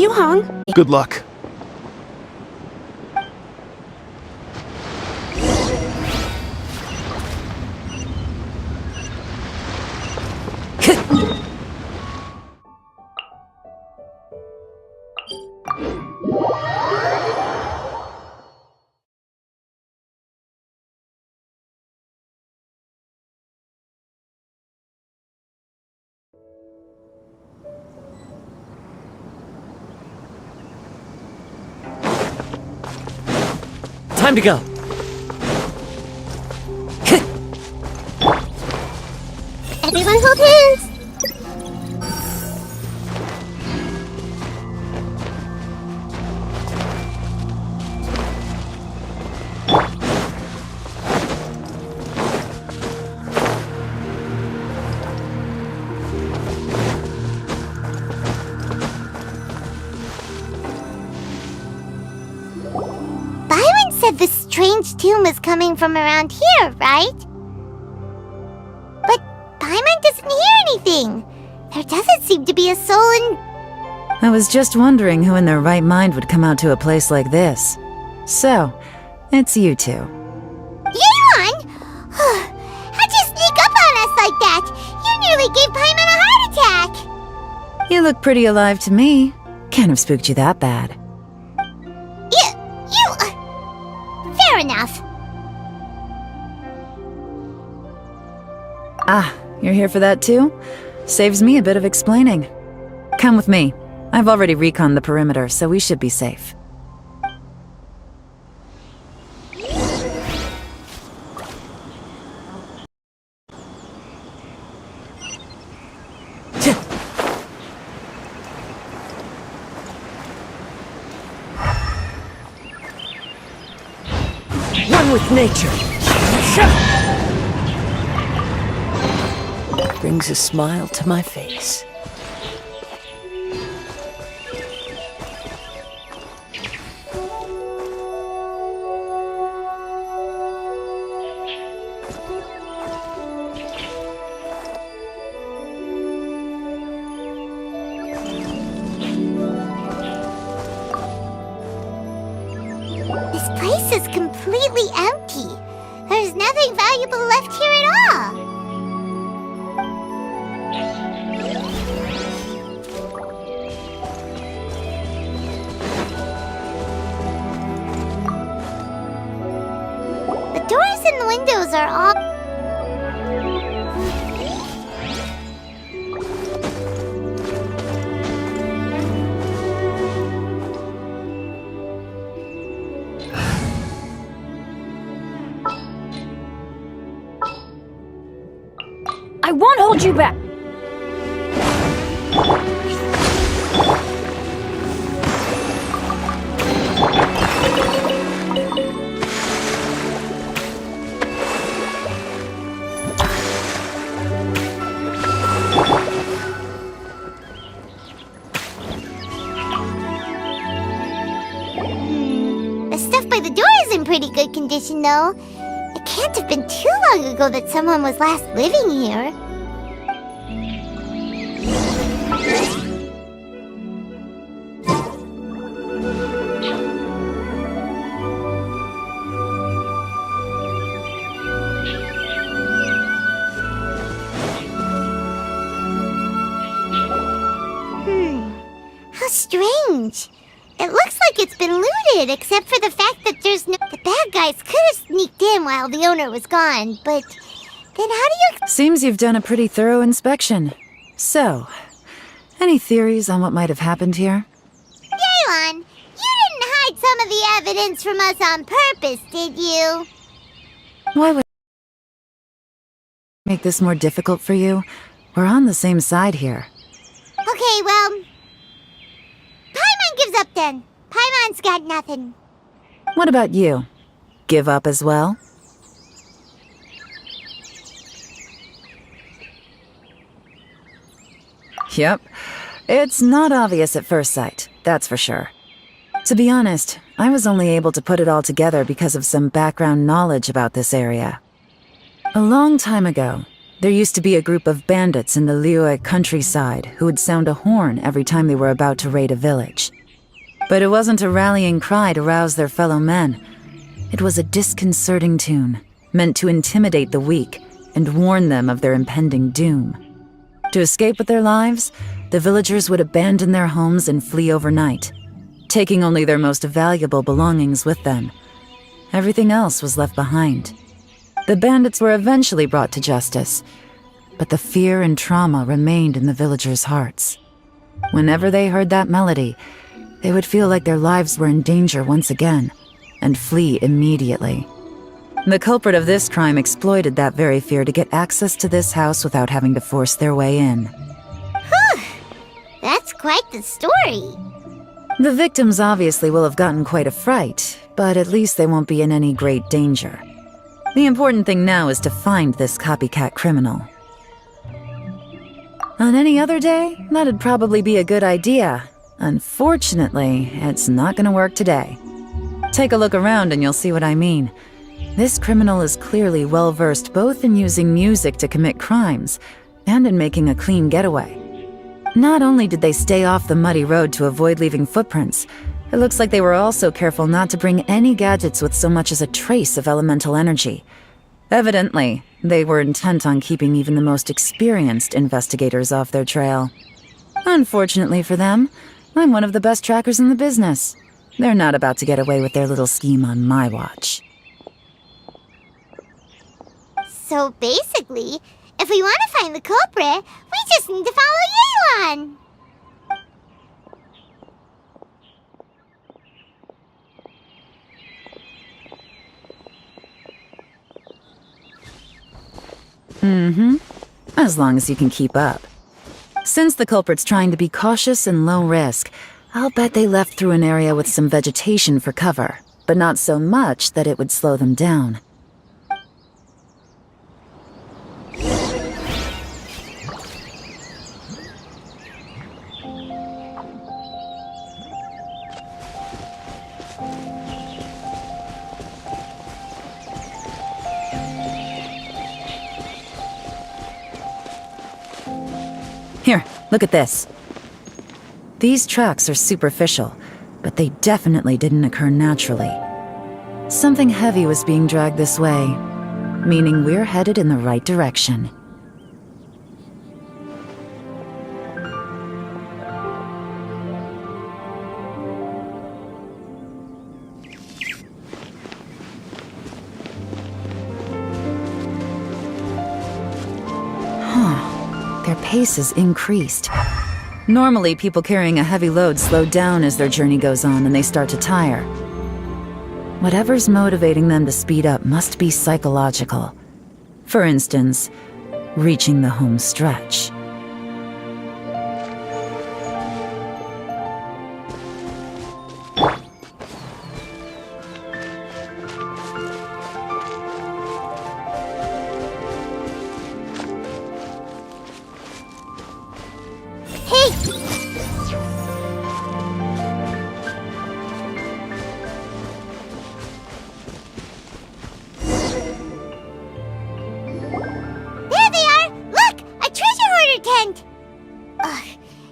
Yuhong. Good luck. Time to go. Everyone hold hands! Byron said the strange tune was coming from around here, right? But Paimon doesn't hear anything. There doesn't seem to be a soul in... I was just wondering who in their right mind would come out to a place like this. So, it's you two. Yeon! How'd you sneak up on us like that? You nearly gave Paimon a heart attack! You look pretty alive to me. Can't have spooked you that bad. Fair enough. Ah, you're here for that too? Saves me a bit of explaining. Come with me. I've already reconned the perimeter, so we should be safe. One with nature. Brings a smile to my face. This place is completely empty. There's nothing valuable left here at all. The doors and the windows are all... I won't hold you back. The stuff by the door is in pretty good condition, though. It can't have been too long ago that someone was last living here. How strange. It looks like it's been looted, except for the fact that there's no... The bad guys could have sneaked in while the owner was gone, but... Then how do you... Seems you've done a pretty thorough inspection. So, any theories on what might have happened here? Daewon, you didn't hide some of the evidence from us on purpose, did you? Why would make this more difficult for you? We're on the same side here. Okay, well... Paimon gives up then. Paimon's got nothing. What about you? Give up as well? Yep. It's not obvious at first sight, that's for sure. To be honest, I was only able to put it all together because of some background knowledge about this area. A long time ago, there used to be a group of bandits in the Liyue countryside who would sound a horn every time they were about to raid a village. But it wasn't a rallying cry to rouse their fellow men. It was a disconcerting tune, meant to intimidate the weak and warn them of their impending doom. To escape with their lives, the villagers would abandon their homes and flee overnight, taking only their most valuable belongings with them. Everything else was left behind. The bandits were eventually brought to justice, but the fear and trauma remained in the villagers' hearts. Whenever they heard that melody, they would feel like their lives were in danger once again, and flee immediately. The culprit of this crime exploited that very fear to get access to this house without having to force their way in. Whew! That's quite the story. The victims obviously will have gotten quite a fright, but at least they won't be in any great danger. The important thing now is to find this copycat criminal. On any other day, that'd probably be a good idea. Unfortunately, it's not gonna work today. Take a look around and you'll see what I mean. This criminal is clearly well-versed both in using music to commit crimes and in making a clean getaway. Not only did they stay off the muddy road to avoid leaving footprints, it looks like they were also careful not to bring any gadgets with so much as a trace of elemental energy. Evidently, they were intent on keeping even the most experienced investigators off their trail. Unfortunately for them, I'm one of the best trackers in the business. They're not about to get away with their little scheme on my watch. So basically, if we want to find the culprit, we just need to follow Yelan. As long as you can keep up. Since the culprit's trying to be cautious and low risk, I'll bet they left through an area with some vegetation for cover, but not so much that it would slow them down. Here, look at this. These tracks are superficial, but they definitely didn't occur naturally. Something heavy was being dragged this way, meaning we're headed in the right direction. Their pace has increased. Normally, people carrying a heavy load slow down as their journey goes on and they start to tire. Whatever's motivating them to speed up must be psychological. For instance, reaching the home stretch.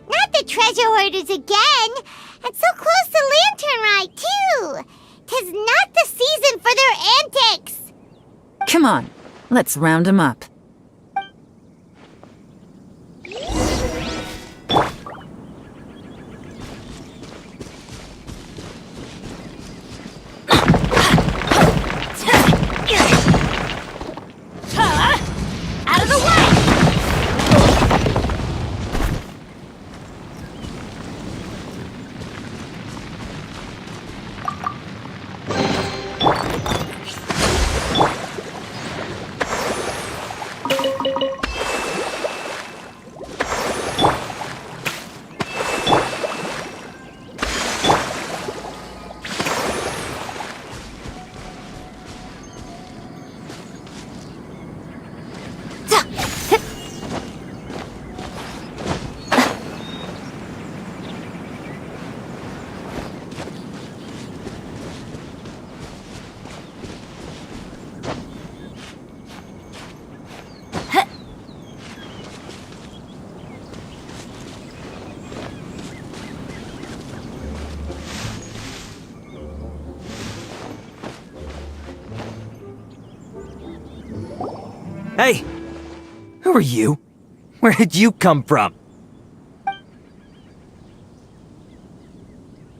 Not the treasure hoarders again! And so close to Lantern Ride, too! 'Tis not the season for their antics! Come on, let's round them up. Out of the way! Hey! Who are you? Where did you come from?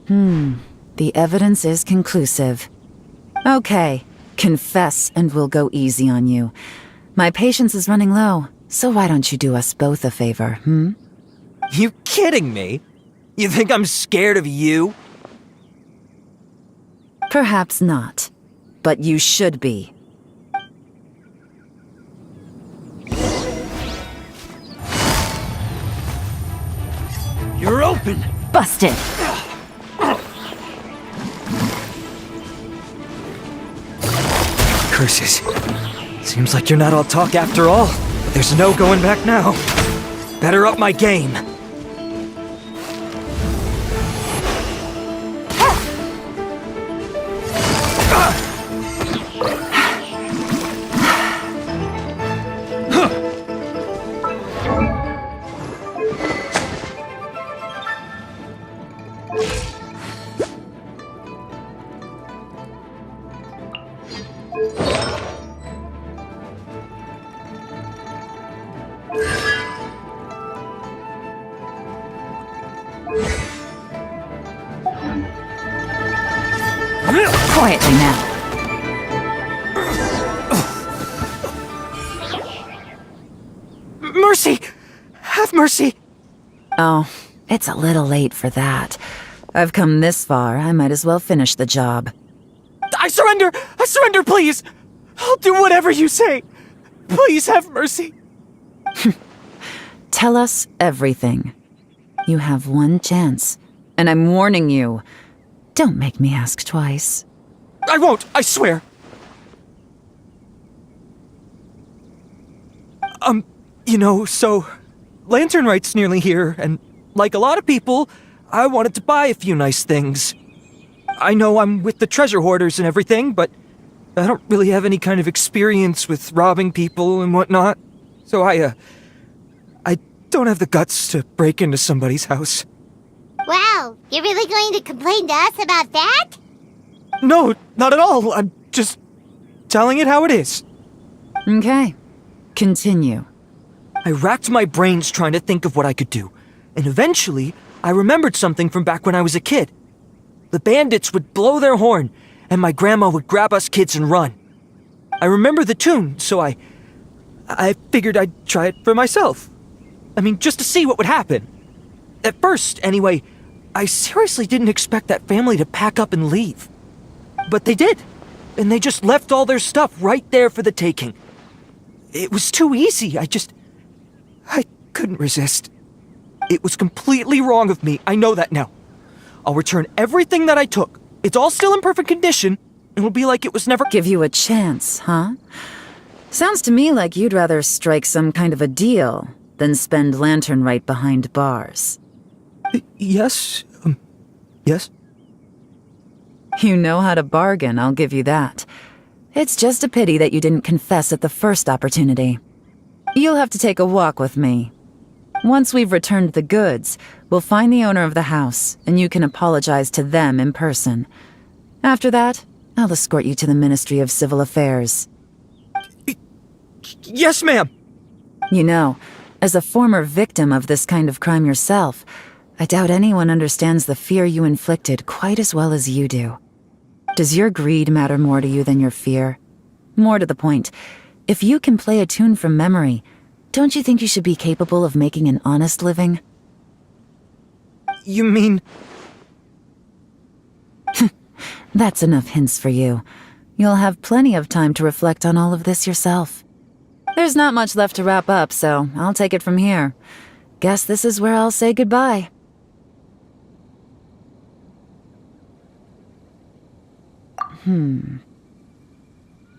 The evidence is conclusive. Okay, confess and we'll go easy on you. My patience is running low, so why don't you do us both a favor, You kidding me? You think I'm scared of you? Perhaps not, but you should be. You're open! Busted. Curses. Seems like you're not all talk after all. But there's no going back now. Better up my game. Quietly now. Mercy! Have mercy! Oh, it's a little late for that. I've come this far, I might as well finish the job. I surrender! I surrender, please! I'll do whatever you say! Please have mercy! Tell us everything. You have one chance, and I'm warning you. Don't make me ask twice. I won't, I swear! So, Lantern Right's nearly here, and like a lot of people, I wanted to buy a few nice things. I know I'm with the treasure hoarders and everything, but I don't really have any kind of experience with robbing people and whatnot, so I don't have the guts to break into somebody's house. Wow, you're really going to complain to us about that? No, not at all. I'm just telling it how it is. Okay, continue. I racked my brains trying to think of what I could do, and eventually, I remembered something from back when I was a kid. The bandits would blow their horn, and my grandma would grab us kids and run. I remember the tune, so I figured I'd try it for myself. I mean, just to see what would happen. At first, anyway, I seriously didn't expect that family to pack up and leave. But they did, and they just left all their stuff right there for the taking. It was too easy, I couldn't resist. It was completely wrong of me, I know that now. I'll return everything that I took. It's all still in perfect condition. It'll be like it was never— Give you a chance, huh? Sounds to me like you'd rather strike some kind of a deal than spend Lantern Right behind bars. Yes, yes? You know how to bargain, I'll give you that. It's just a pity that you didn't confess at the first opportunity. You'll have to take a walk with me. Once we've returned the goods, we'll find the owner of the house, and you can apologize to them in person. After that, I'll escort you to the Ministry of Civil Affairs. Yes, ma'am! You know, as a former victim of this kind of crime yourself, I doubt anyone understands the fear you inflicted quite as well as you do. Does your greed matter more to you than your fear? More to the point, if you can play a tune from memory, don't you think you should be capable of making an honest living? You mean— That's enough hints for you. You'll have plenty of time to reflect on all of this yourself. There's not much left to wrap up, so I'll take it from here. Guess this is where I'll say goodbye.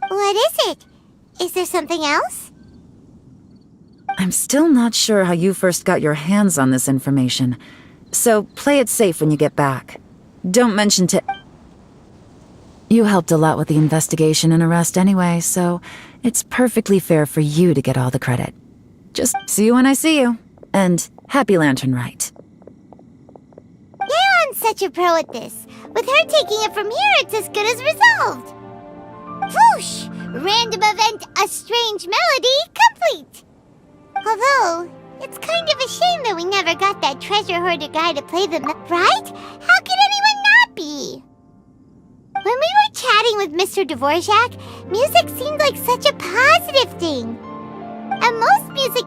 What is it? Is there something else? I'm still not sure how you first got your hands on this information, so play it safe when you get back. Don't mention to— You helped a lot with the investigation and arrest anyway, so it's perfectly fair for you to get all the credit. Just see you when I see you, and happy Lantern Right. Yaron's such a pro at this. With her taking it from here, it's as good as resolved. Whoosh! Random event, a strange melody, complete! Although, it's kind of a shame that we never got that treasure hoarder guy to play the right? How could anyone not be? When we were chatting with Mr. Dvorak, music seemed like such a positive thing. And most music